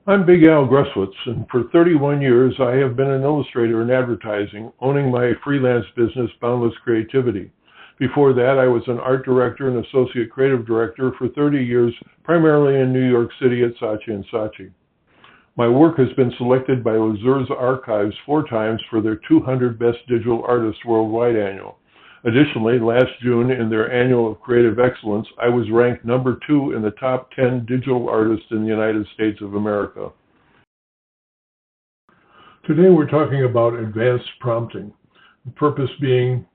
I'm Big Al Gruswitz, and for 31 years I have been an illustrator in advertising, owning my freelance business, Boundless Creativity. Before that, I was an art director and associate creative director for 30 years, primarily in New York City at Saatchi & Saatchi. My work has been selected by Lürzer Archives 4 times for their 200 Best Digital Artists Worldwide annual. Additionally, last June, in their annual of Creative Excellence, I was ranked number 2 in the top 10 digital artists in the United States of America. Today we're talking about advanced prompting, the purpose being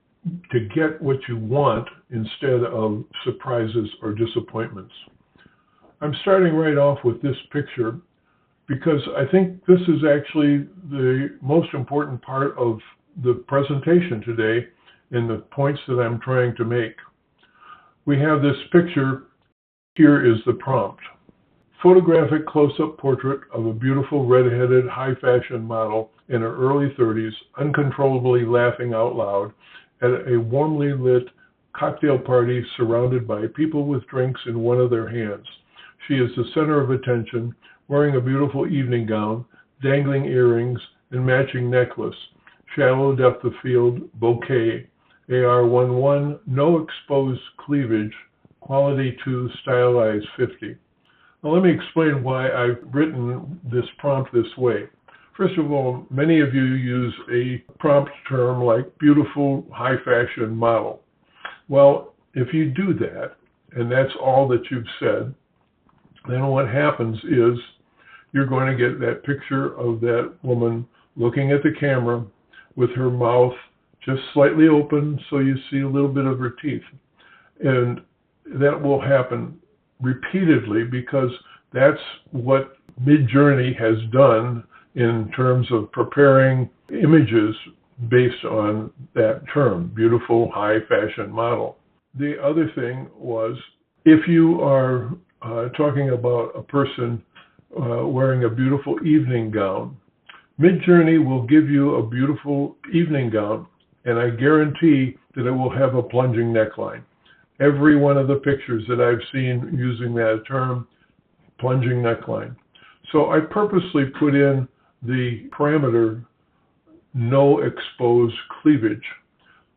to get what you want instead of surprises or disappointments. I'm starting right off with this picture because I think this is actually the most important part of the presentation today in the points that I'm trying to make. We have this picture. Here is the prompt. Photographic close-up portrait of a beautiful red-headed high-fashion model in her early 30s, uncontrollably laughing out loud at a warmly lit cocktail party surrounded by people with drinks in one of their hands. She is the center of attention, wearing a beautiful evening gown, dangling earrings, and matching necklace. Shallow depth of field, bouquet. AR11, no exposed cleavage, quality 2, stylized 50. Now let me explain why I've written this prompt this way. First of all, many of you use a prompt term like beautiful high fashion model. Well, if you do that, and that's all that you've said, then what happens is you're going to get that picture of that woman looking at the camera with her mouth just slightly open so you see a little bit of her teeth. And that will happen repeatedly because that's what Midjourney has done in terms of preparing images based on that term, beautiful high fashion model. The other thing was, if you are talking about a person wearing a beautiful evening gown, Midjourney will give you a beautiful evening gown, and I guarantee that it will have a plunging neckline. Every one of the pictures that I've seen using that term, plunging neckline. So I purposely put in the parameter no exposed cleavage,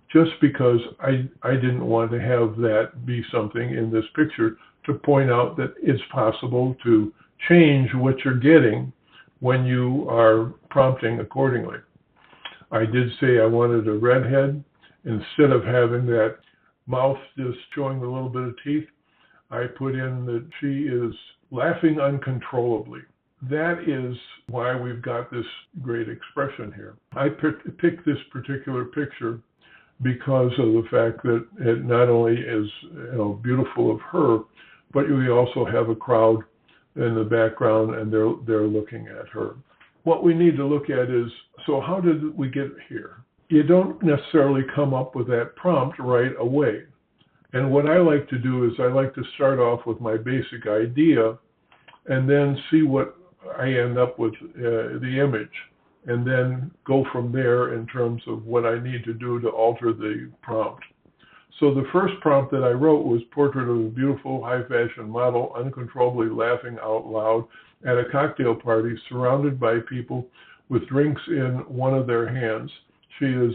just because I didn't want to have that be something in this picture to point out that it's possible to change what you're getting when you are prompting accordingly. I did say I wanted a redhead. Instead of having that mouth just showing a little bit of teeth, I put in that she is laughing uncontrollably. That is why we've got this great expression here. I picked this particular picture because of the fact that it not only is beautiful of her, but we also have a crowd in the background and they're looking at her. What we need to look at is, so how did we get here? You don't necessarily come up with that prompt right away. And what I like to do is I like to start off with my basic idea and then see what I end up with the image, and then go from there in terms of what I need to do to alter the prompt. So the first prompt that I wrote was portrait of a beautiful high fashion model uncontrollably laughing out loud at a cocktail party surrounded by people with drinks in one of their hands. She is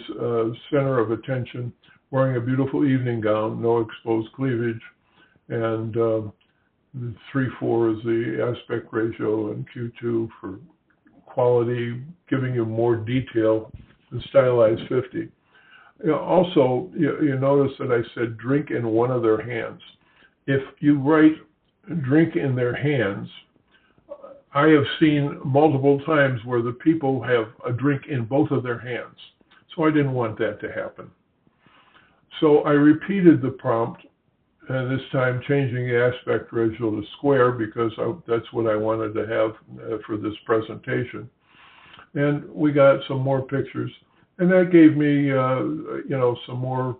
center of attention, wearing a beautiful evening gown, no exposed cleavage, and 3:4 is the aspect ratio, and Q2 for quality, giving you more detail, and stylized 50. Also, you notice that I said drink in one of their hands. If you write drink in their hands, I have seen multiple times where the people have a drink in both of their hands. So I didn't want that to happen. So I repeated the prompt, and this time changing the aspect ratio to square because that's what I wanted to have for this presentation. And we got some more pictures. And that gave me, some more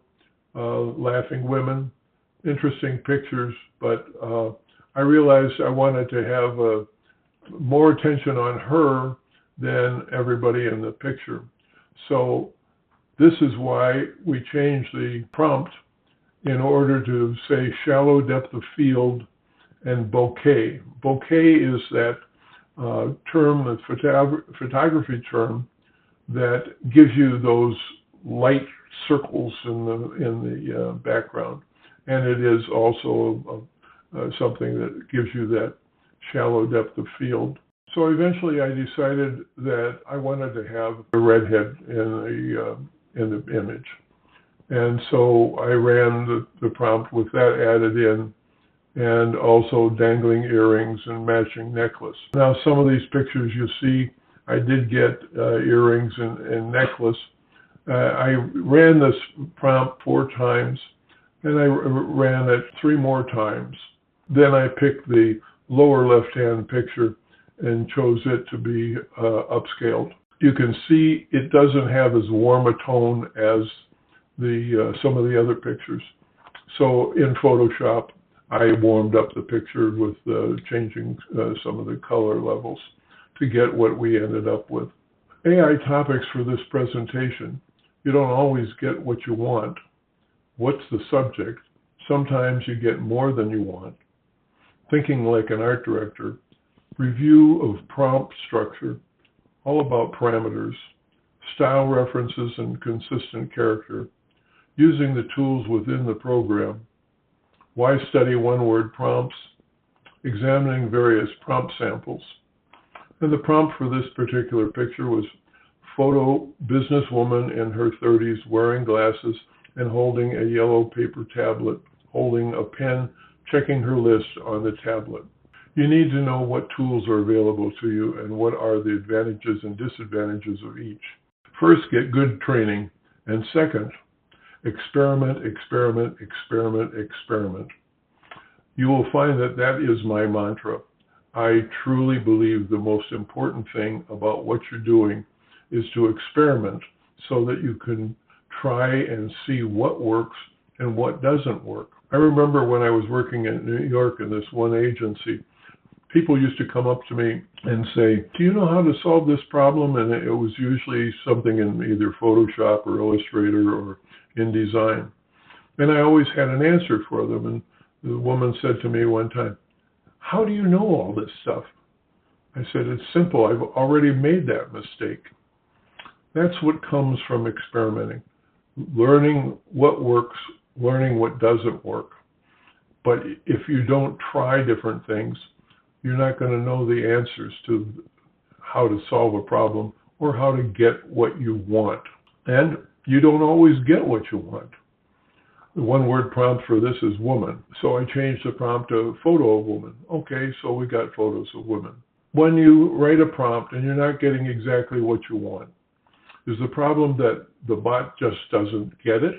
laughing women, interesting pictures. But I realized I wanted to have more attention on her than everybody in the picture. So this is why we changed the prompt in order to say shallow depth of field and bouquet. Bouquet is that term, a photography term, that gives you those light circles in the background, and it is also something that gives you that shallow depth of field. So eventually I decided that I wanted to have a redhead in the image. And so I ran the prompt with that added in, and also dangling earrings and matching necklace. Now some of these pictures you see, I did get earrings and necklace. I ran this prompt 4 times, and I ran it 3 more times. Then I picked the lower left-hand picture and chose it to be upscaled. You can see it doesn't have as warm a tone as some of the other pictures. So in Photoshop, I warmed up the picture with changing some of the color levels to get what we ended up with. AI topics for this presentation. You don't always get what you want. What's the subject? Sometimes you get more than you want. Thinking like an art director. Review of prompt structure, all about parameters, style references and consistent character, using the tools within the program, why study one-word prompts, examining various prompt samples. And the prompt for this particular picture was photo businesswoman in her 30s wearing glasses and holding a yellow paper tablet, holding a pen, checking her list on the tablet. You need to know what tools are available to you and what are the advantages and disadvantages of each. First, get good training, and second, experiment, experiment, experiment, experiment. You will find that that is my mantra. I truly believe the most important thing about what you're doing is to experiment so that you can try and see what works and what doesn't work. I remember when I was working in New York in this one agency, people used to come up to me and say, do you know how to solve this problem? And it was usually something in either Photoshop or Illustrator or InDesign. And I always had an answer for them. And the woman said to me one time, how do you know all this stuff? I said, it's simple. I've already made that mistake. That's what comes from experimenting. Learning what works, learning what doesn't work. But if you don't try different things, you're not going to know the answers to how to solve a problem or how to get what you want. And you don't always get what you want. The one-word prompt for this is woman. So I changed the prompt to photo of woman. Okay, so we got photos of women. When you write a prompt and you're not getting exactly what you want, is the problem that the bot just doesn't get it?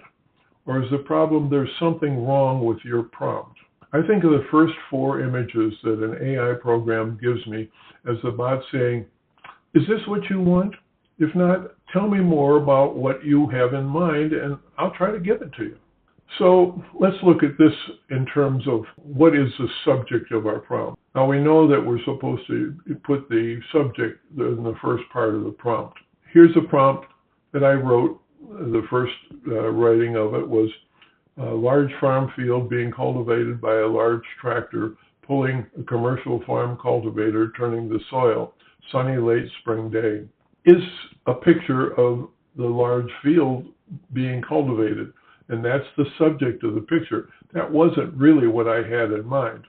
Or is the problem there's something wrong with your prompt? I think of the first 4 images that an AI program gives me as the bot saying, is this what you want? If not, tell me more about what you have in mind and I'll try to give it to you. So let's look at this in terms of what is the subject of our prompt. Now we know that we're supposed to put the subject in the first part of the prompt. Here's a prompt that I wrote. The first writing of it was a large farm field being cultivated by a large tractor pulling a commercial farm cultivator, turning the soil, sunny late spring day. Is a picture of the large field being cultivated, and that's the subject of the picture. That wasn't really what I had in mind.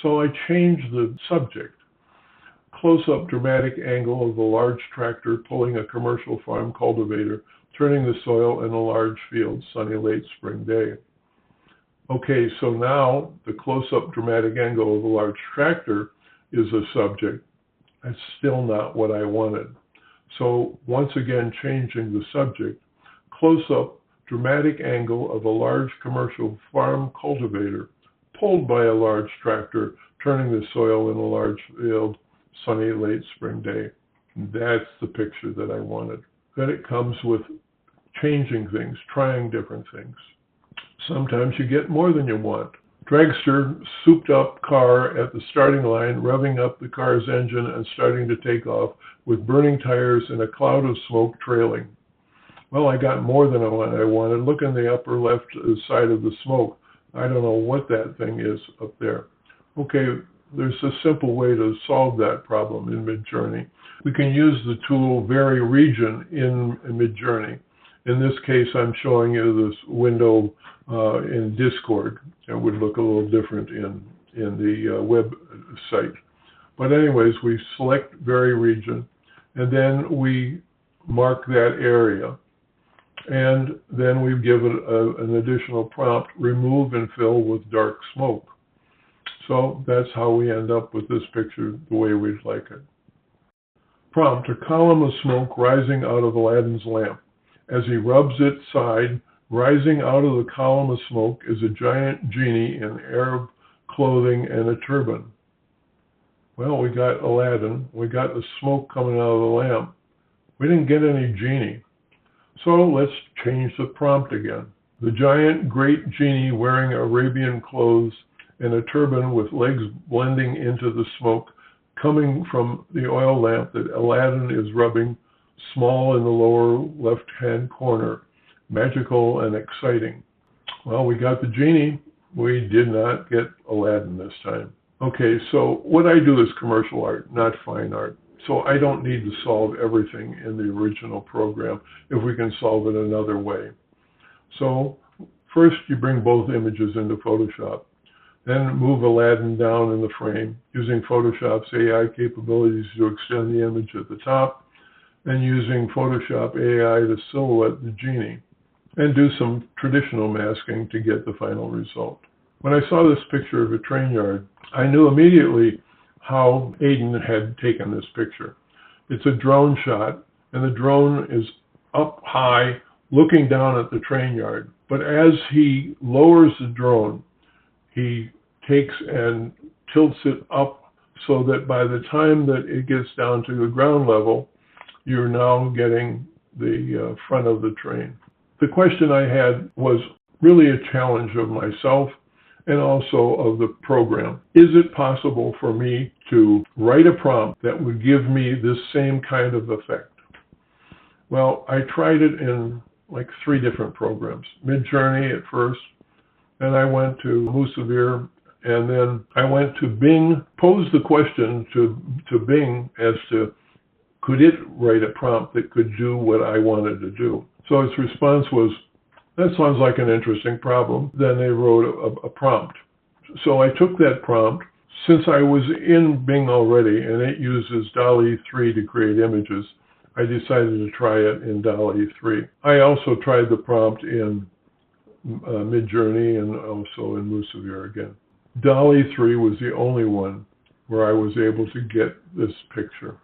So I changed the subject. Close-up dramatic angle of a large tractor pulling a commercial farm cultivator, turning the soil in a large field, sunny late spring day. Okay, so now the close-up dramatic angle of a large tractor is a subject. That's still not what I wanted. So once again, changing the subject, close-up dramatic angle of a large commercial farm cultivator pulled by a large tractor, turning the soil in a large field, sunny late spring day. That's the picture that I wanted. Then it comes with changing things, trying different things. Sometimes you get more than you want. Dragster, souped up car at the starting line, revving up the car's engine and starting to take off with burning tires and a cloud of smoke trailing. Well, I got more than I wanted. Look in the upper left side of the smoke. I don't know what that thing is up there. Okay, There's a simple way to solve that problem in Midjourney. We can use the tool Vary Region in Midjourney. In this case, I'm showing you this window in Discord. It would look a little different in the web site. But anyways, we select Vary Region, and then we mark that area. And then we give it an additional prompt, remove and fill with dark smoke. So that's how we end up with this picture the way we'd like it. Prompt, a column of smoke rising out of Aladdin's lamp. As he rubs its side, rising out of the column of smoke is a giant genie in Arab clothing and a turban. Well, we got Aladdin. We got the smoke coming out of the lamp. We didn't get any genie. So let's change the prompt again. The giant great genie wearing Arabian clothes and a turban with legs blending into the smoke coming from the oil lamp that Aladdin is rubbing, small in the lower left-hand corner, magical and exciting. Well, we got the genie. We did not get Aladdin this time. Okay, so what I do is commercial art, not fine art. So I don't need to solve everything in the original program if we can solve it another way. So first you bring both images into Photoshop. Then move Aladdin down in the frame using Photoshop's AI capabilities to extend the image at the top, and using Photoshop AI to silhouette the genie, and do some traditional masking to get the final result. When I saw this picture of a train yard, I knew immediately how Aiden had taken this picture. It's a drone shot, and the drone is up high looking down at the train yard. But as he lowers the drone, he takes and tilts it up so that by the time that it gets down to the ground level, you're now getting the front of the train. The question I had was really a challenge of myself and also of the program. Is it possible for me to write a prompt that would give me this same kind of effect? Well, I tried it in like 3 different programs. Midjourney at first, then I went to Lürzer, and then I went to Bing, posed the question to Bing as to could it write a prompt that could do what I wanted to do. So its response was, that sounds like an interesting problem. Then they wrote a prompt. So I took that prompt. Since I was in Bing already, and it uses DALL-E 3 to create images, I decided to try it in DALL-E 3. I also tried the prompt in Midjourney and also in Lürzer again. DALL-E 3 was the only one where I was able to get this picture.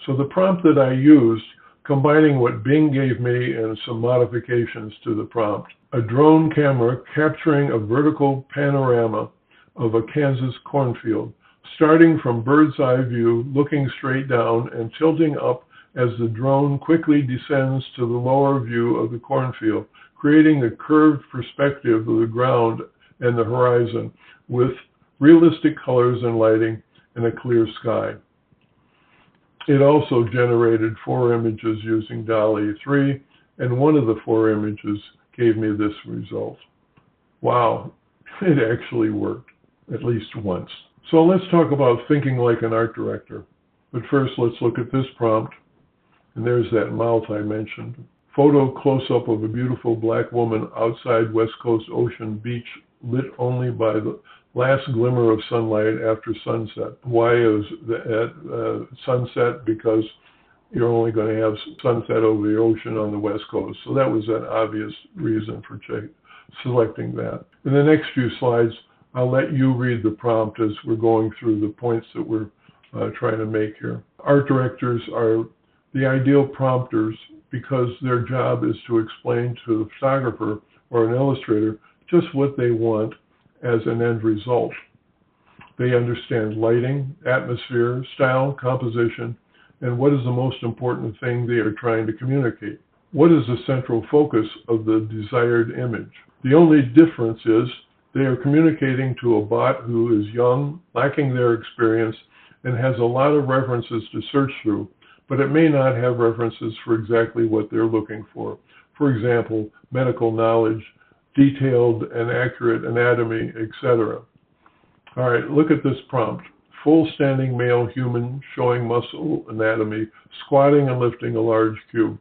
So the prompt that I used, combining what Bing gave me and some modifications to the prompt, a drone camera capturing a vertical panorama of a Kansas cornfield, starting from bird's eye view, looking straight down and tilting up as the drone quickly descends to the lower view of the cornfield, creating a curved perspective of the ground and the horizon with realistic colors and lighting and a clear sky. It also generated 4 images using DALL-E 3, and one of the 4 images gave me this result. Wow, it actually worked, at least once. So let's talk about thinking like an art director. But first, let's look at this prompt. And there's that mouth I mentioned. Photo close-up of a beautiful black woman outside West Coast Ocean Beach, lit only by the last glimmer of sunlight after sunset. Why is that sunset? Because you're only going to have sunset over the ocean on the West Coast. So that was an obvious reason for selecting that. In the next few slides, I'll let you read the prompt as we're going through the points that we're trying to make here. Art directors are the ideal prompters because their job is to explain to the photographer or an illustrator just what they want as an end result. They understand lighting, atmosphere, style, composition, and what is the most important thing they are trying to communicate. What is the central focus of the desired image? The only difference is they are communicating to a bot who is young, lacking their experience, and has a lot of references to search through, but it may not have references for exactly what they're looking for. For example, medical knowledge, detailed and accurate anatomy, etc. All right, look at this prompt. Full standing male human showing muscle anatomy, squatting and lifting a large cube.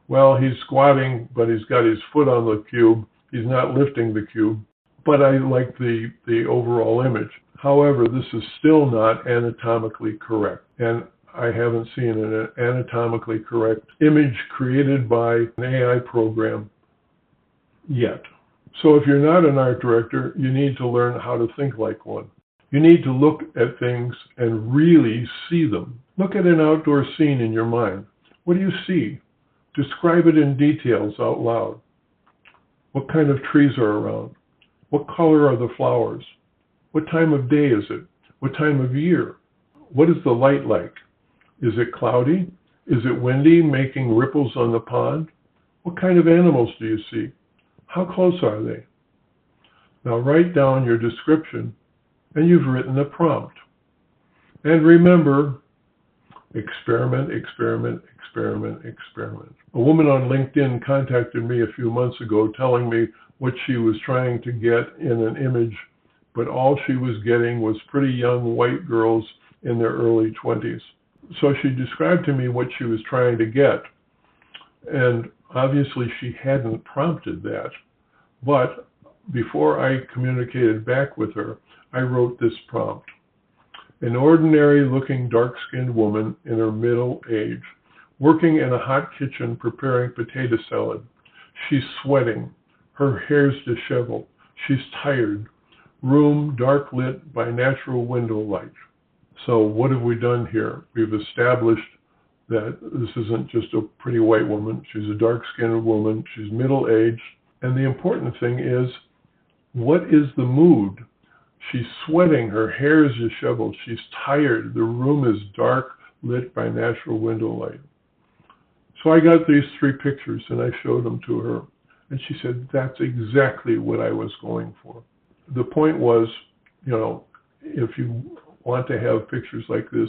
Well, he's squatting, but he's got his foot on the cube. He's not lifting the cube, but I like the overall image. However, this is still not anatomically correct, and I haven't seen an anatomically correct image created by an AI program yet. So if you're not an art director, you need to learn how to think like one. You need to look at things and really see them. Look at an outdoor scene in your mind. What do you see? Describe it in details out loud. What kind of trees are around? What color are the flowers? What time of day is it? What time of year? What is the light like? Is it cloudy? Is it windy, making ripples on the pond? What kind of animals do you see? How close are they? Now write down your description, and you've written a prompt. And remember, experiment, experiment, experiment, experiment. A woman on LinkedIn contacted me a few months ago telling me what she was trying to get in an image, but all she was getting was pretty young white girls in their early 20s. So she described to me what she was trying to get, and obviously she hadn't prompted that. But before I communicated back with her, I wrote this prompt. An ordinary-looking dark-skinned woman in her middle age, working in a hot kitchen preparing potato salad. She's sweating. Her hair's disheveled. She's tired. Room dark lit by natural window light. So what have we done here? We've established that this isn't just a pretty white woman. She's a dark-skinned woman. She's middle-aged. And the important thing is, what is the mood? She's sweating. Her hair is disheveled. She's tired. The room is dark, lit by natural window light. So I got these three pictures and I showed them to her. And she said, that's exactly what I was going for. The point was, if you want to have pictures like this,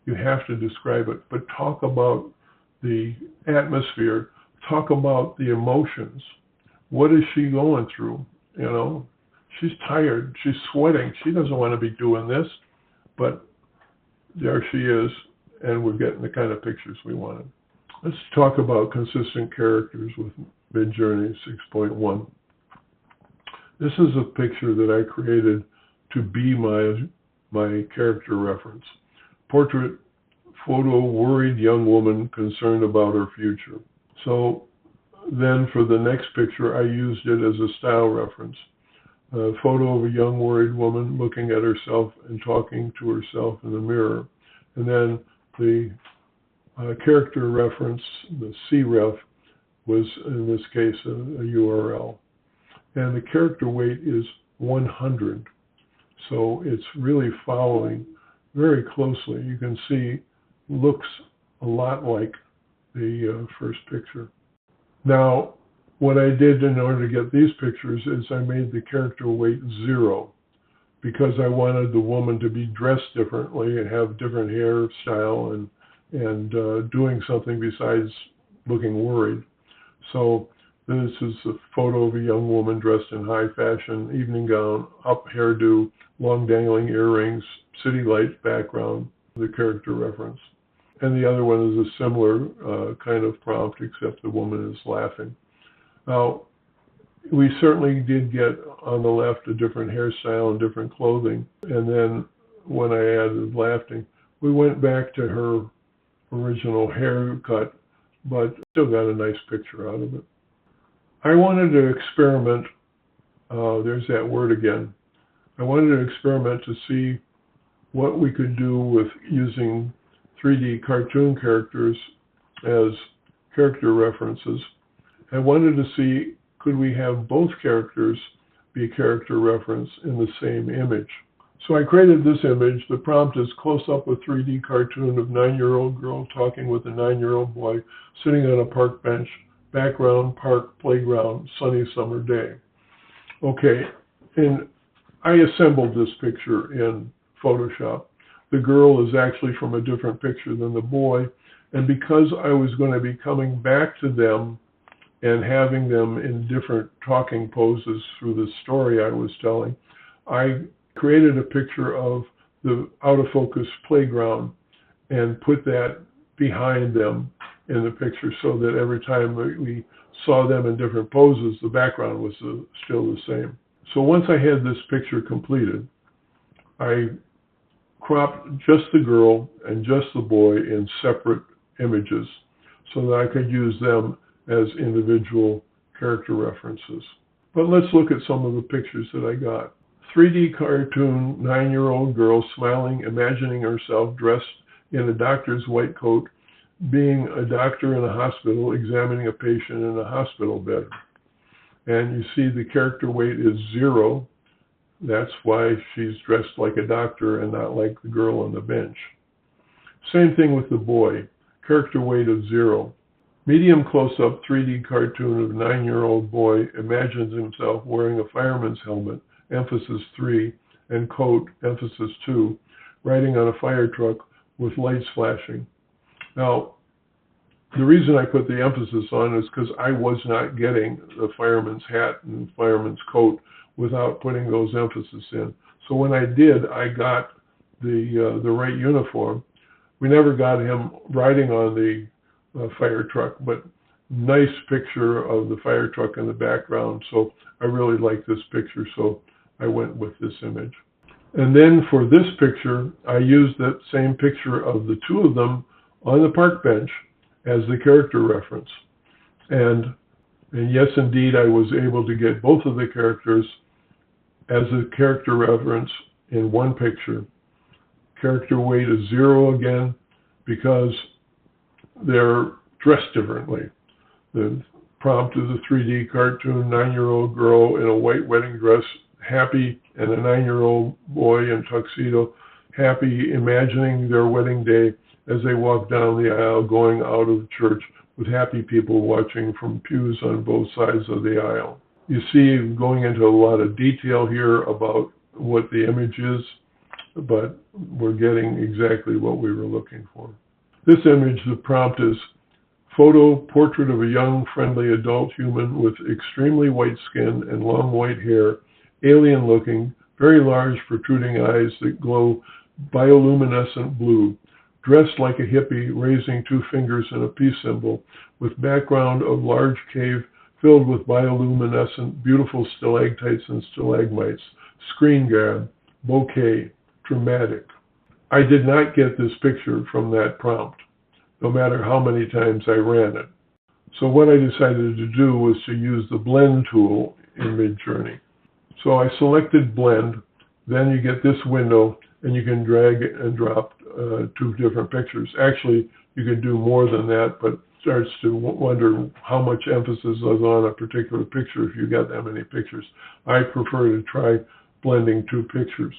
you have to describe it, but talk about the atmosphere, talk about the emotions. What is she going through? She's tired, she's sweating, she doesn't want to be doing this, but there she is, and we're getting the kind of pictures we wanted. Let's talk about consistent characters with Midjourney 6.1. This is a picture that I created to be my character reference. Portrait photo, worried young woman concerned about her future. So then for the next picture, I used it as a style reference. A photo of a young worried woman looking at herself and talking to herself in the mirror. And then the character reference, the C-ref, was in this case a URL. And the character weight is 100. So it's really following very closely. You can see looks a lot like the first picture. Now, what I did in order to get these pictures is I made the character weight 0 because I wanted the woman to be dressed differently and have different hairstyle and doing something besides looking worried. So this is a photo of a young woman dressed in high fashion, evening gown, up hairdo, long dangling earrings, city lights background, the character reference. And the other one is a similar kind of prompt, except the woman is laughing. Now, we certainly did get on the left a different hairstyle and different clothing. And then when I added laughing, we went back to her original haircut, but still got a nice picture out of it. I wanted to experiment, there's that word again. I wanted to experiment to see what we could do with using 3D cartoon characters as character references. I wanted to see, could we have both characters be a character reference in the same image? So I created this image. The prompt is close-up a 3D cartoon of 9-year-old girl talking with a 9-year-old boy sitting on a park bench, background, park, playground, sunny summer day. Okay, and I assembled this picture in Photoshop. The girl is actually from a different picture than the boy, and because I was going to be coming back to them and having them in different talking poses through the story I was telling, I created a picture of the out-of-focus playground and put that behind them in the picture so that every time we saw them in different poses, the background was still the same. So once I had this picture completed, I cropped just the girl and just the boy in separate images so that I could use them as individual character references. But let's look at some of the pictures that I got. 3D cartoon 9-year-old girl smiling, imagining herself dressed in a doctor's white coat, being a doctor in a hospital, examining a patient in a hospital bed. And you see the character weight is 0. That's why she's dressed like a doctor and not like the girl on the bench. Same thing with the boy, character weight of 0. Medium close-up 3D cartoon of 9-year-old boy imagines himself wearing a fireman's helmet, emphasis 3, and coat, emphasis 2, riding on a fire truck with lights flashing. Now, the reason I put the emphasis on is because I was not getting the fireman's hat and fireman's coat without putting those emphasis in. So when I did, I got the right uniform. We never got him riding on the fire truck, but nice picture of the fire truck in the background. So I really like this picture, so I went with this image. And then for this picture, I used that same picture of the two of them on the park bench as the character reference. And yes, indeed, I was able to get both of the characters as a character reference in one picture. Character weight is 0 again because they're dressed differently. The prompt is a 3D cartoon 9-year-old girl in a white wedding dress, happy, and a 9-year-old boy in tuxedo, happy, imagining their wedding day as they walk down the aisle going out of the church with happy people watching from pews on both sides of the aisle. You see, going into a lot of detail here about what the image is, but we're getting exactly what we were looking for. This image, the prompt is photo portrait of a young, friendly adult human with extremely white skin and long white hair, alien looking, very large protruding eyes that glow bioluminescent blue, dressed like a hippie, raising 2 fingers in a peace symbol, with background of large cave filled with bioluminescent, beautiful stalactites and stalagmites, screen grab, bouquet, dramatic. I did not get this picture from that prompt, no matter how many times I ran it. So what I decided to do was to use the blend tool in Midjourney. So I selected blend, then you get this window, and you can drag and drop 2 different pictures. Actually, you can do more than that, but starts to wonder how much emphasis is on a particular picture if you got that many pictures. I prefer to try blending 2 pictures.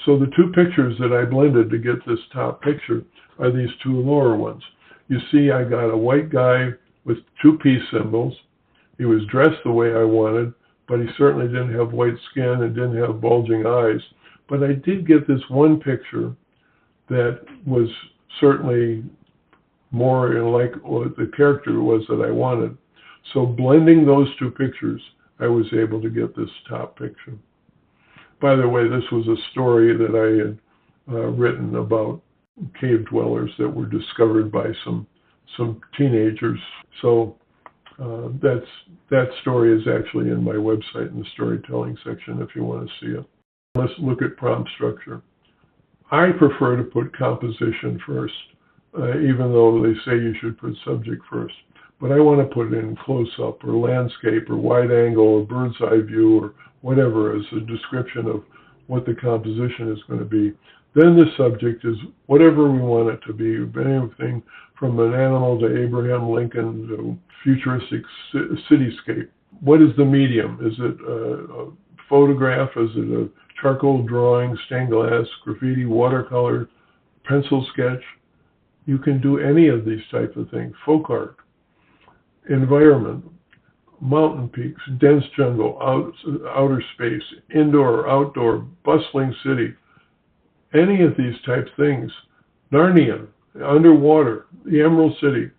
So the 2 pictures that I blended to get this top picture are these 2 lower ones. You see I got a white guy with 2 peace symbols. He was dressed the way I wanted, but he certainly didn't have white skin and didn't have bulging eyes. But I did get this one picture that was certainly more like what the character was that I wanted. So blending those 2 pictures, I was able to get this top picture. By the way, this was a story that I had written about cave dwellers that were discovered by some teenagers. So that story is actually in my website in the storytelling section if you want to see it. Let's look at prompt structure. I prefer to put composition first, even though they say you should put subject first. But I want to put it in close-up or landscape or wide angle or bird's eye view or whatever as a description of what the composition is going to be. Then the subject is whatever we want it to be, anything from an animal to Abraham Lincoln to futuristic cityscape. What is the medium? Is it a photograph? Is it a charcoal drawing, stained glass, graffiti, watercolor, pencil sketch? You can do any of these types of things. Folk art, environment, mountain peaks, dense jungle, outer space, indoor, outdoor, bustling city. Any of these type things. Narnia, underwater, the Emerald City.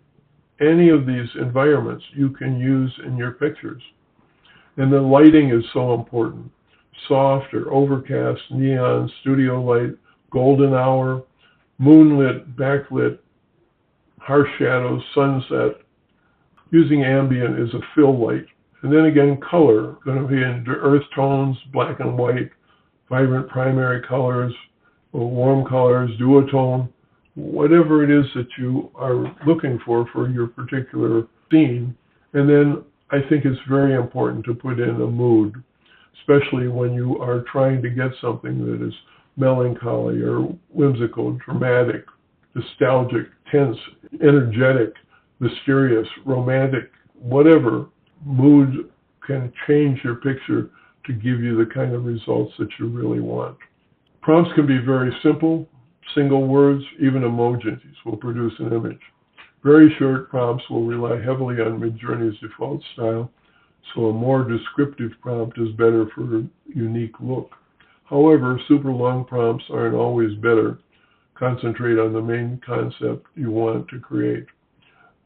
Any of these environments you can use in your pictures. And the lighting is so important. soft or overcast, neon, studio light, golden hour, moonlit, backlit, harsh shadows, sunset. Using ambient as a fill light. And then again, color, going to be in earth tones, black and white, vibrant primary colors, or warm colors, duotone, whatever it is that you are looking for your particular scene. And then I think it's very important to put in a mood, especially when you are trying to get something that is melancholy or whimsical, dramatic, nostalgic, tense, energetic, mysterious, romantic, whatever. Mood can change your picture to give you the kind of results that you really want. Prompts can be very simple, single words, even emojis will produce an image. Very short prompts will rely heavily on Midjourney's default style, so a more descriptive prompt is better for a unique look. However, super long prompts aren't always better. Concentrate on the main concept you want to create.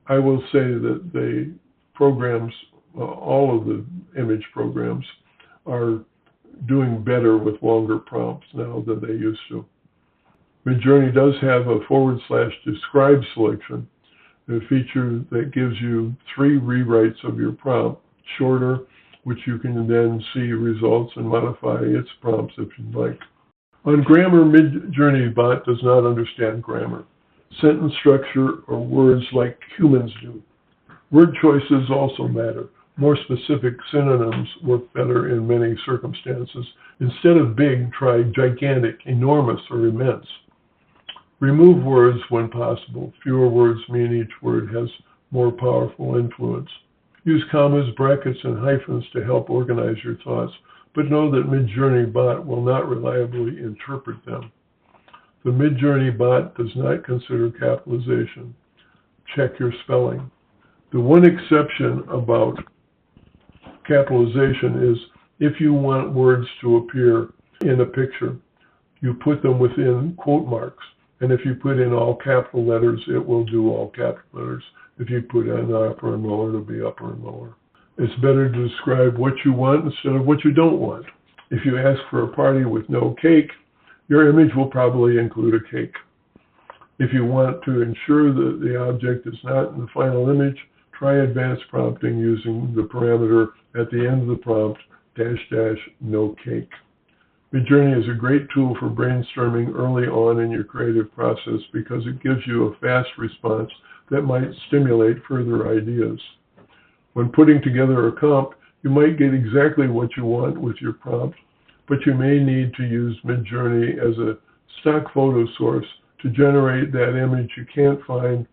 I will say that the programs, all of the image programs, are doing better with longer prompts now than they used to. Midjourney does have a /describe selection, a feature that gives you 3 rewrites of your prompt, shorter, which you can then see results and modify its prompts if you'd like. On grammar, Midjourney bot does not understand grammar, sentence structure, or words like humans do. Word choices also matter. More specific synonyms work better in many circumstances. Instead of big, try gigantic, enormous, or immense. Remove words when possible. Fewer words mean each word has more powerful influence. Use commas, brackets, and hyphens to help organize your thoughts, but know that Midjourney bot will not reliably interpret them. The Midjourney bot does not consider capitalization. Check your spelling. The one exception about capitalization is if you want words to appear in a picture, you put them within quote marks. And if you put in all capital letters, it will do all capital letters. If you put in upper and lower, it'll be upper and lower. It's better to describe what you want instead of what you don't want. If you ask for a party with no cake, your image will probably include a cake. If you want to ensure that the object is not in the final image, try advanced prompting using the parameter at the end of the prompt, -- no cake. Midjourney is a great tool for brainstorming early on in your creative process because it gives you a fast response that might stimulate further ideas. When putting together a comp, you might get exactly what you want with your prompt, but you may need to use Midjourney as a stock photo source to generate that image you can't find,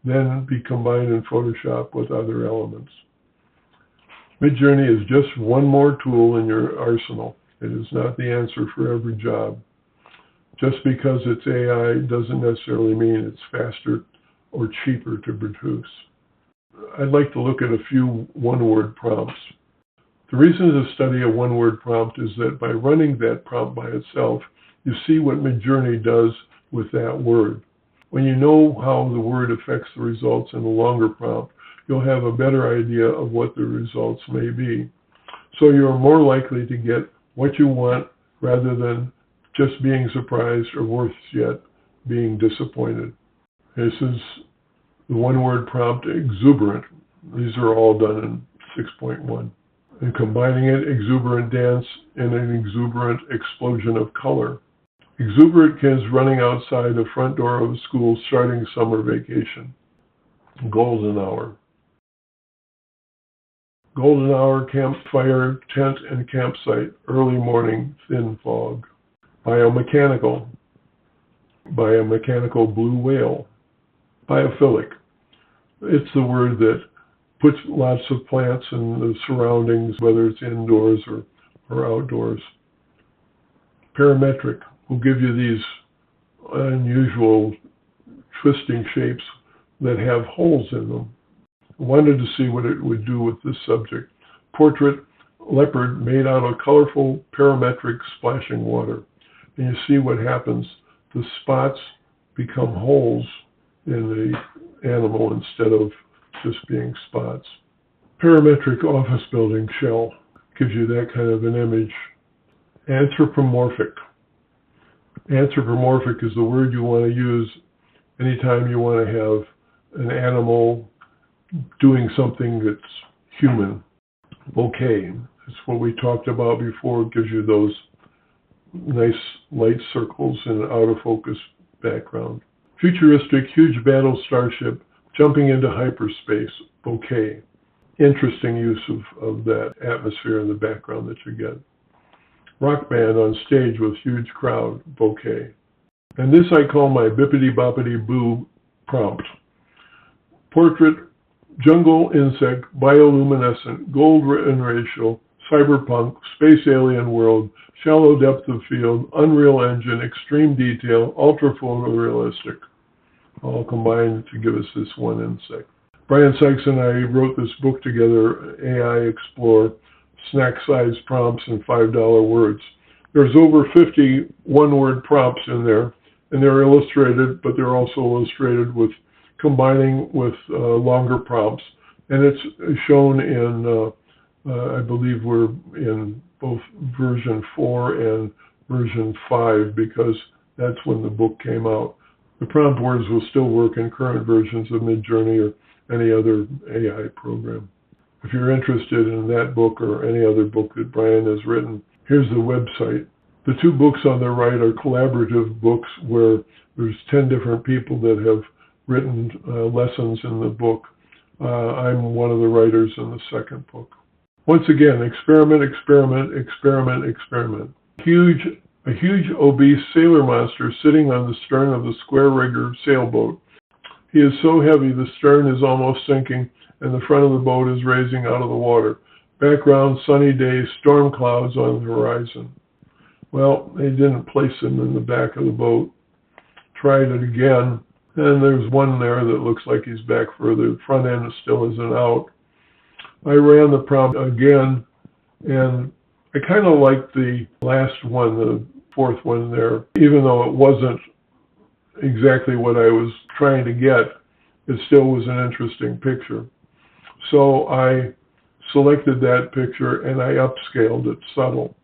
then be combined in Photoshop with other elements. Midjourney is just one more tool in your arsenal. It is not the answer for every job. Just because it's AI doesn't necessarily mean it's faster or cheaper to produce. I'd like to look at a few one-word prompts. The reason to study a one-word prompt is that by running that prompt by itself, you see what Midjourney does with that word. When you know how the word affects the results in a longer prompt, you'll have a better idea of what the results may be. So you're more likely to get what you want rather than just being surprised or worse yet, being disappointed. This is the one-word prompt, exuberant. These are all done in 6.1. And combining it, exuberant dance, and an exuberant explosion of color. Exuberant kids running outside the front door of a school starting summer vacation. Golden hour. Golden hour, campfire, tent, and campsite. Early morning, thin fog. Biomechanical. Biomechanical blue whale. Biophilic. It's the word that puts lots of plants in the surroundings, whether it's indoors or outdoors. Parametric will give you these unusual twisting shapes that have holes in them. I wanted to see what it would do with this subject. Portrait, leopard made out of colorful parametric splashing water. And you see what happens. The spots become holes in the animal instead of just being spots. Parametric office building shell gives you that kind of an image. Anthropomorphic. Anthropomorphic is the word you want to use anytime you want to have an animal doing something that's human. Bokeh. It's what we talked about before. It gives you those nice light circles in an out-of-focus background. Futuristic, huge battle starship jumping into hyperspace. Bokeh. Interesting use of that atmosphere in the background that you get. Rock band on stage with huge crowd. Bokeh. And this I call my bippity-boppity-boo prompt. Portrait, jungle insect, bioluminescent, gold and racial, cyberpunk, space alien world, shallow depth of field, Unreal Engine, extreme detail, ultra photorealistic, all combined to give us this one insect. Brian Sykes and I wrote this book together, AI Explore, snack-sized prompts in $5 words. There's over 50 one-word prompts in there, and they're illustrated, but they're also illustrated with combining with longer prompts. And it's shown in, I believe we're in both version 4 and version 5, because that's when the book came out. The prompt words will still work in current versions of Midjourney or any other AI program. If you're interested in that book or any other book that Brian has written, here's the website. The two books on the right are collaborative books where there's 10 different people that have written lessons in the book. I'm one of the writers in the second book. Once again, experiment, experiment, experiment, experiment. A huge obese sailor monster sitting on the stern of the square rigger sailboat. He is so heavy the stern is almost sinking and the front of the boat is raising out of the water. Background, sunny day, storm clouds on the horizon. Well, they didn't place him in the back of the boat. Tried it again, and there's one there that looks like he's back further. The front end still isn't out. I ran the prompt again, and I kind of liked the last one, the fourth one there. Even though it wasn't exactly what I was trying to get, it still was an interesting picture. So I selected that picture and I upscaled it subtle.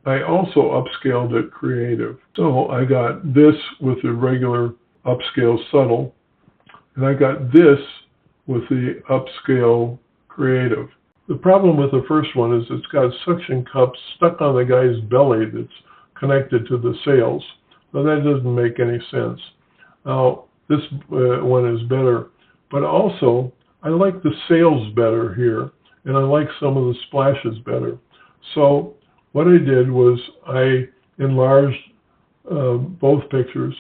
I also upscaled it creative. So I got this with the regular upscale subtle, and I got this with the upscale creative. The problem with the first one is it's got suction cups stuck on the guy's belly that's connected to the sails. Now that doesn't make any sense. Now this one is better, but also I like the sails better here, and I like some of the splashes better. So what I did was I enlarged both pictures,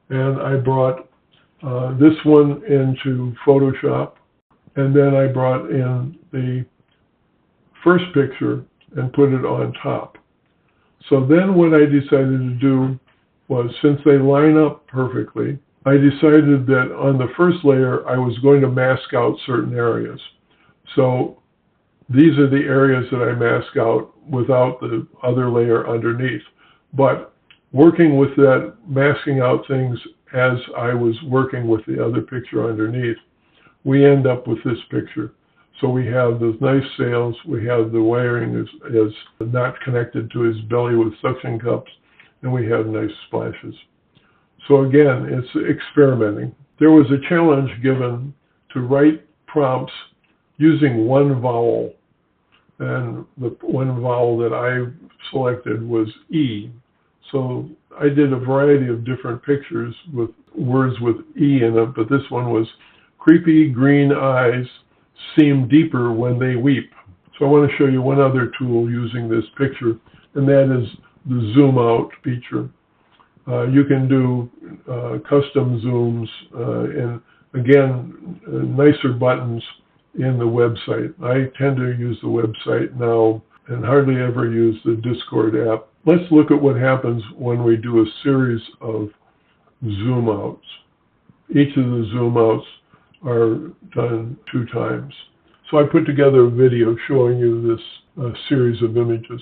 and I brought this one into Photoshop, and then I brought in the first picture and put it on top. So then what I decided to do was, since they line up perfectly, I decided that on the first layer I was going to mask out certain areas. So these are the areas that I mask out without the other layer underneath. But working with that, masking out things as I was working with the other picture underneath, we end up with this picture. So we have those nice sails, we have the wiring is not connected to his belly with suction cups, and we have nice splashes. So again, it's experimenting. There was a challenge given to write prompts using one vowel, and the one vowel that I selected was E. So I did a variety of different pictures with words with E in it, but this one was creepy green eyes seem deeper when they weep. So I want to show you one other tool using this picture, and that is the zoom out feature. You can do custom zooms and again, nicer buttons in the website. I tend to use the website now and hardly ever use the Discord app. Let's look at what happens when we do a series of zoom outs. Each of the zoom outs are done 2 times. So I put together a video showing you this series of images.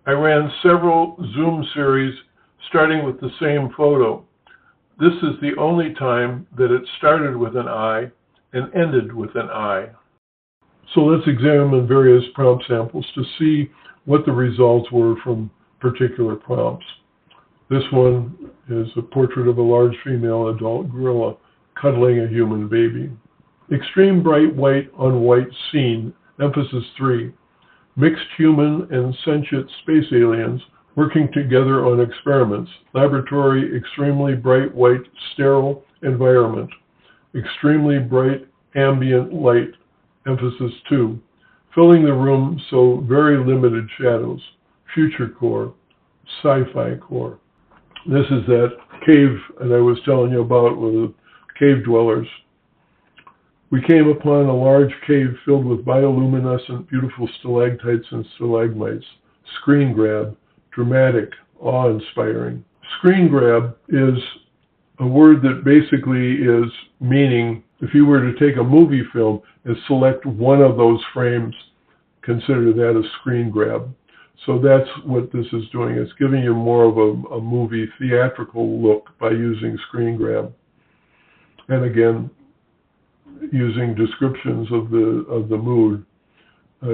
I ran several Zoom series starting with the same photo. This is the only time that it started with an eye and ended with an eye. So let's examine various prompt samples to see what the results were from particular prompts. This one is a portrait of a large female adult gorilla cuddling a human baby. Extreme bright white on white scene, emphasis 3. Mixed human and sentient space aliens working together on experiments. Laboratory, extremely bright white, sterile environment. Extremely bright ambient light, emphasis 2. Filling the room so very limited shadows. Future core, sci-fi core. This is that cave that I was telling you about with the cave dwellers. We came upon a large cave filled with bioluminescent, beautiful stalactites and stalagmites. Screen grab, dramatic, awe-inspiring. Screen grab is a word that basically is meaning, if you were to take a movie film and select one of those frames, consider that a screen grab. So that's what this is doing. It's giving you more of a movie theatrical look by using screen grab. And again, using descriptions of the mood,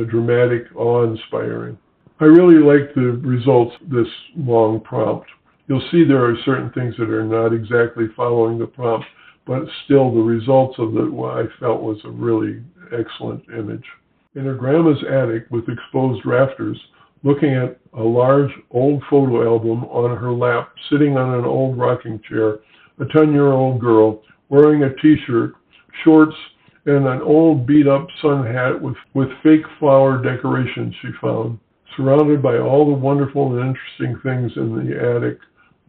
dramatic, awe-inspiring. I really like the results of this long prompt. You'll see there are certain things that are not exactly following the prompt, but still the results of what I felt was a really excellent image. In her grandma's attic with exposed rafters, looking at a large old photo album on her lap, sitting on an old rocking chair, a 10-year-old girl wearing a t-shirt, shorts, and an old beat-up sun hat with fake flower decorations she found, surrounded by all the wonderful and interesting things in the attic: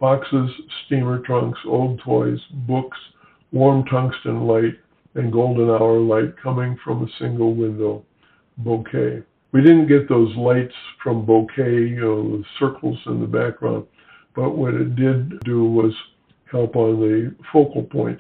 boxes, steamer trunks, old toys, books, warm tungsten light, and golden hour light coming from a single window. Bouquet. We didn't get those lights from bouquet, the circles in the background, but what it did do was help on the focal point.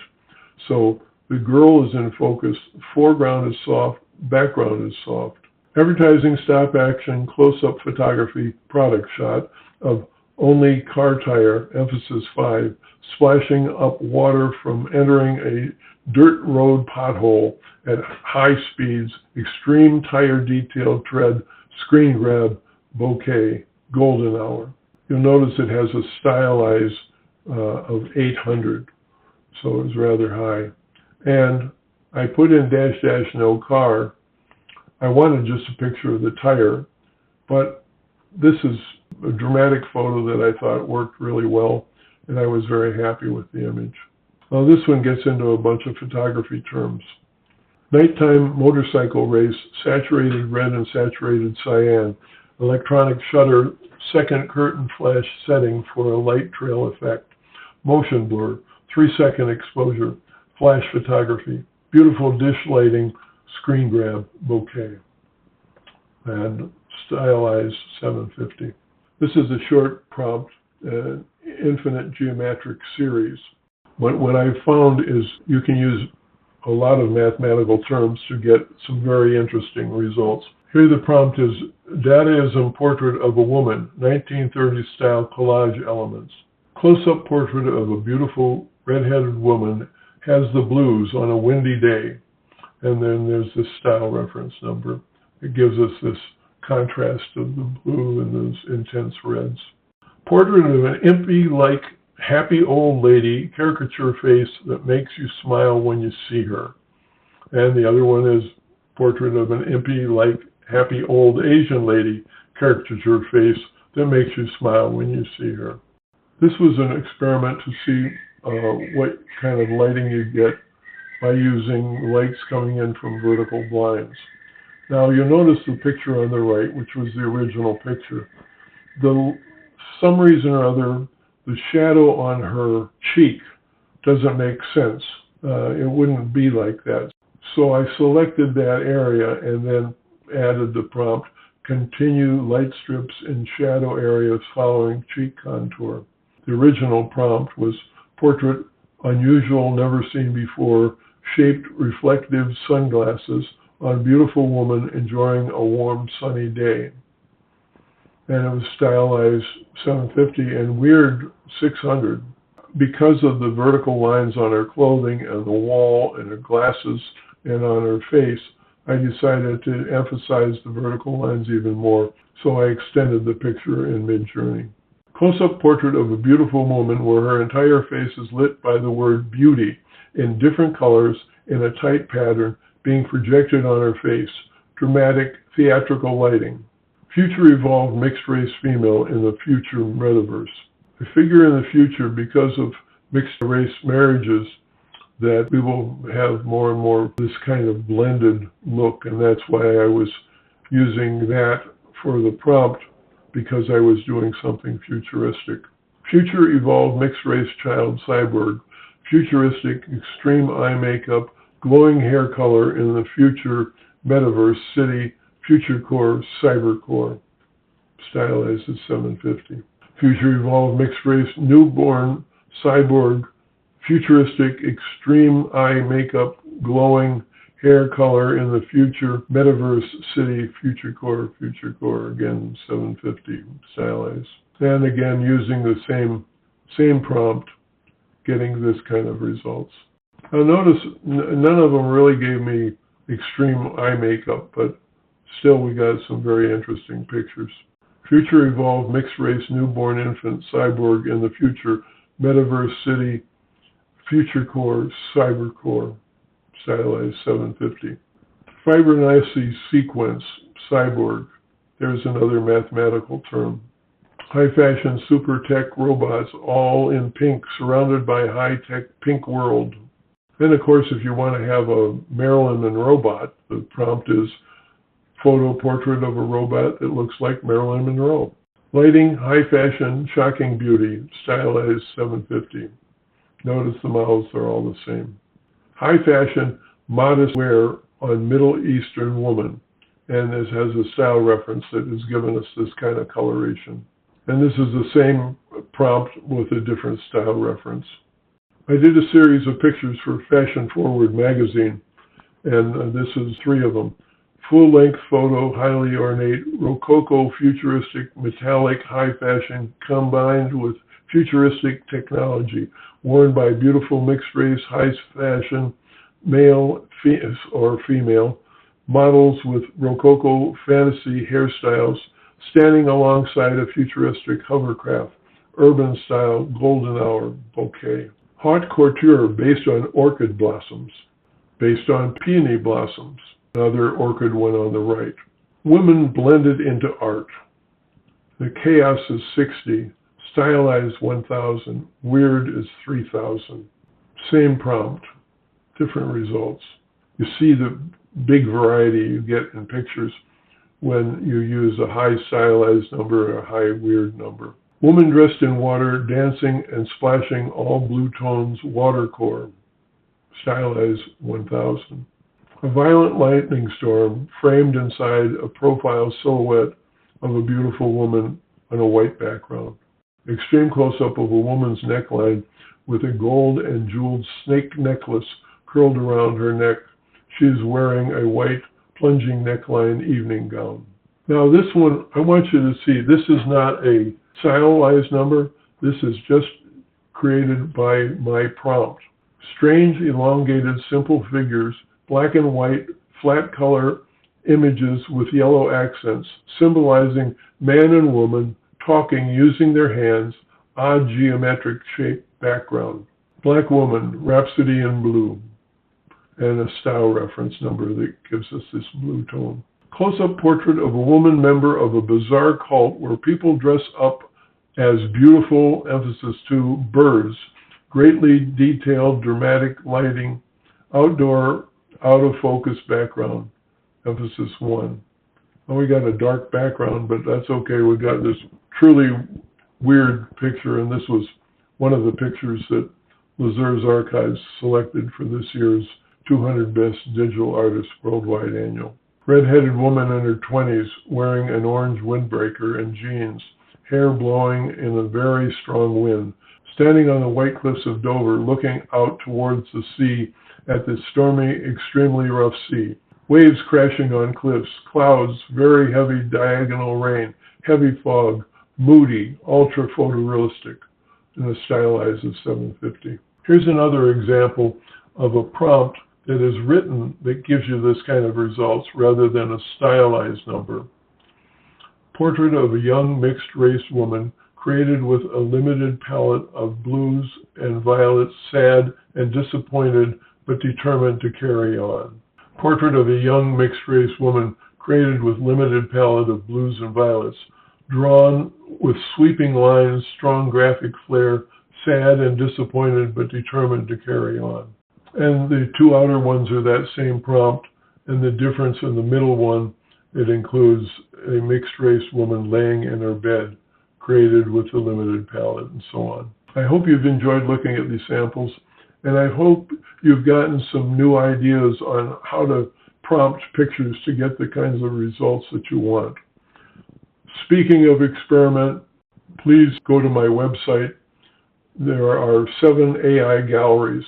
So the girl is in focus, foreground is soft, background is soft. Advertising stop action, close-up photography, product shot of only car tire, emphasis 5, splashing up water from entering a dirt road pothole at high speeds, extreme tire detail tread, screen grab, bouquet, golden hour. You'll notice it has a stylized of 800, so it's rather high. And I put in -- no car. I wanted just a picture of the tire, but this is a dramatic photo that I thought worked really well, and I was very happy with the image. Now this one gets into a bunch of photography terms. Nighttime motorcycle race, saturated red and saturated cyan, electronic shutter, second curtain flash setting for a light trail effect, motion blur, 3-second exposure, flash photography, beautiful dish lighting, screen grab, bouquet, and stylized 750. This is a short prompt, infinite geometric series. What I found is you can use a lot of mathematical terms to get some very interesting results. Here the prompt is, Dadaism portrait of a woman, 1930s style collage elements. Close-up portrait of a beautiful red-headed woman has the blues on a windy day. And then there's this style reference number. It gives us this contrast of the blue and those intense reds. Portrait of an impy-like happy old lady, caricature face that makes you smile when you see her. And the other one is portrait of an impy-like happy old Asian lady, caricature face that makes you smile when you see her. This was an experiment to see what kind of lighting you get by using lights coming in from vertical blinds. Now you'll notice the picture on the right, which was the original picture. Some reason or other, the shadow on her cheek doesn't make sense. It wouldn't be like that. So I selected that area and then added the prompt, continue light strips in shadow areas following cheek contour. The original prompt was portrait, unusual, never seen before, shaped reflective sunglasses on beautiful woman enjoying a warm sunny day. and it was stylized 750 and weird 600. Because of the vertical lines on her clothing and the wall and her glasses and on her face, I decided to emphasize the vertical lines even more, so I extended the picture in Midjourney. Close-up portrait of a beautiful woman where her entire face is lit by the word beauty in different colors in a tight pattern being projected on her face. Dramatic, theatrical lighting. Future evolved mixed-race female in the future metaverse. A figure in the future because of mixed-race marriages that we will have more and more this kind of blended look, and that's why I was using that for the prompt, because I was doing something futuristic. Future evolved mixed-race child cyborg, futuristic extreme eye makeup, glowing hair color in the future metaverse city, future core, cyber core, stylized at 750. Future evolved mixed-race newborn cyborg, futuristic extreme eye makeup, glowing hair color in the future metaverse city, future core, again 750 stylized. And again, using the same prompt, getting this kind of results. Now notice none of them really gave me extreme eye makeup, but still we got some very interesting pictures. Future evolved mixed-race newborn infant cyborg in the future metaverse city, future core, cyber core, stylized 750. Fibonacci sequence cyborg, there's another mathematical term. High-fashion super tech robots, all in pink, surrounded by high-tech pink world. Then, of course, if you want to have a Marilyn Monroe bot, the prompt is photo portrait of a robot that looks like Marilyn Monroe. Lighting, high fashion, shocking beauty, stylized 750. Notice the mouths are all the same. High fashion, modest wear on Middle Eastern woman. And this has a style reference that has given us this kind of coloration. And this is the same prompt with a different style reference. I did a series of pictures for Fashion Forward magazine, and this is 3 of them. Full-length photo, highly ornate, rococo, futuristic, metallic, high fashion, combined with futuristic technology, worn by beautiful mixed-race, high fashion, male or female, models with rococo fantasy hairstyles, standing alongside a futuristic hovercraft, urban style, golden hour bouquet. Haute couture based on orchid blossoms, based on peony blossoms. Another orchid one on the right. Women blended into art. The chaos is 60, stylized 1,000, weird is 3,000. Same prompt, different results. You see the big variety you get in pictures when you use a high stylized number or a high weird number. Woman dressed in water, dancing and splashing all blue tones, watercolor, stylized 1,000. A violent lightning storm framed inside a profile silhouette of a beautiful woman on a white background. Extreme close-up of a woman's neckline with a gold and jeweled snake necklace curled around her neck. She is wearing a white plunging neckline evening gown. Now this one, I want you to see, this is not a stylized number. This is just created by my prompt. Strange, elongated, simple figures, black and white, flat color images with yellow accents, symbolizing man and woman talking using their hands, odd geometric shaped background. Black woman, Rhapsody in Blue, and a style reference number that gives us this blue tone. Close-up portrait of a woman member of a bizarre cult where people dress up as beautiful, emphasis to birds, greatly detailed, dramatic lighting, outdoor, out-of-focus background, emphasis 1. Well, we got a dark background, but that's okay. We got this truly weird picture, and this was one of the pictures that Lürzer's archives selected for this year's 200 Best Digital Artists Worldwide Annual. Red-headed woman in her 20s wearing an orange windbreaker and jeans, hair blowing in a very strong wind, standing on the white cliffs of Dover, looking out towards the sea at the stormy, extremely rough sea. waves crashing on cliffs, clouds, very heavy diagonal rain, heavy fog, moody, ultra photorealistic, in a stylized of 750. Here's another example of a prompt that is written that gives you this kind of results rather than a stylized number. Portrait of a young mixed-race woman created with a limited palette of blues and violets, sad and disappointed but determined to carry on. Portrait of a young mixed-race woman created with limited palette of blues and violets, drawn with sweeping lines, strong graphic flair, sad and disappointed but determined to carry on. And the two outer ones are that same prompt, and the difference in the middle one, it includes a mixed-race woman laying in her bed, created with a limited palette, and so on. I hope you've enjoyed looking at these samples, and I hope you've gotten some new ideas on how to prompt pictures to get the kinds of results that you want. Speaking of experiment, please go to my website. There are 7 AI galleries,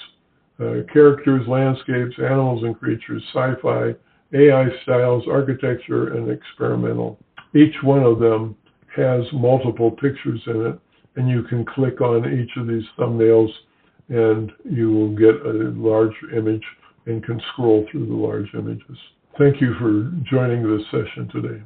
characters, landscapes, animals and creatures, sci-fi, AI styles, architecture, and experimental. Each one of them has multiple pictures in it, and you can click on each of these thumbnails and you will get a large image and can scroll through the large images. Thank you for joining this session today.